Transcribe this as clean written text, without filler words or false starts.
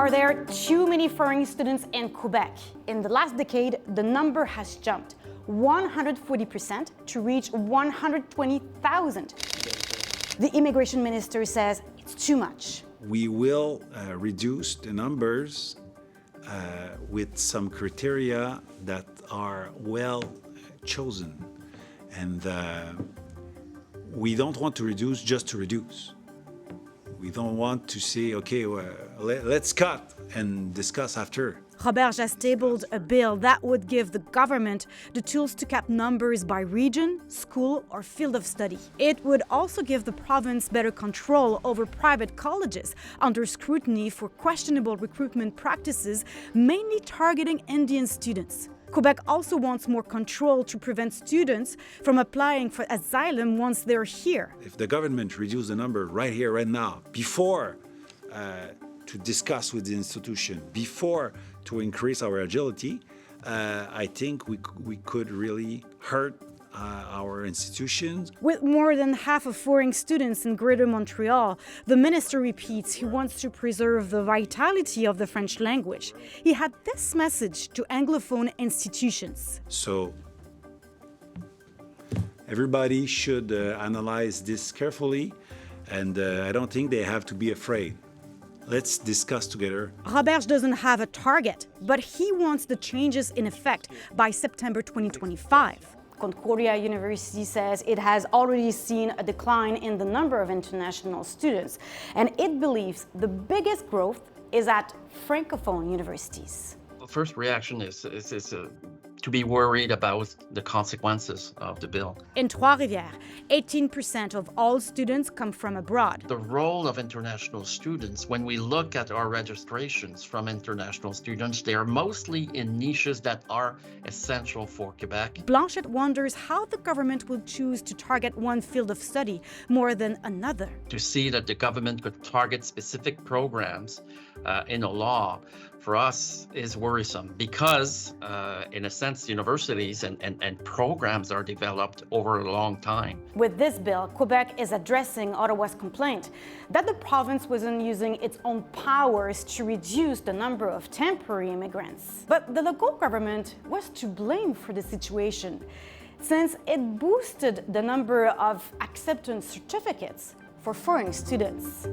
Are there too many foreign students in Quebec? In the last decade, the number has jumped 140% to reach 120,000. The immigration minister says it's too much. We will reduce the numbers with some criteria that are well chosen. And we don't want to reduce just to reduce. We don't want to say, okay, let's cut and discuss after. Roberge has tabled a bill that would give the government the tools to cap numbers by region, school, or field of study. It would also give the province better control over private colleges under scrutiny for questionable recruitment practices, mainly targeting Indian students. Quebec also wants more control to prevent students from applying for asylum once they're here. If the government reduces the number right here, right now, before to discuss with the institution, before to increase our agility, I think we could really hurt our institutions. With more than half of foreign students in Greater Montreal, the minister repeats he wants to preserve the vitality of the French language. He had this message to Anglophone institutions. So everybody should analyze this carefully, and I don't think they have to be afraid. Let's discuss together. Roberge doesn't have a target, but he wants the changes in effect by September 2025. Concordia University says it has already seen a decline in the number of international students, and it believes the biggest growth is at Francophone universities. The first reaction is to be worried about the consequences of the bill. In Trois-Rivières, 18% of all students come from abroad. The role of international students, when we look at our registrations from international students, they are mostly in niches that are essential for Quebec. Blanchette wonders how the government will choose to target one field of study more than another. To see that the government could target specific programs in a law, for us, is worrisome because, in a sense, universities and programs are developed over a long time. With this bill, Quebec is addressing Ottawa's complaint that the province wasn't using its own powers to reduce the number of temporary immigrants. But the local government was to blame for the situation, since it boosted the number of acceptance certificates for foreign students.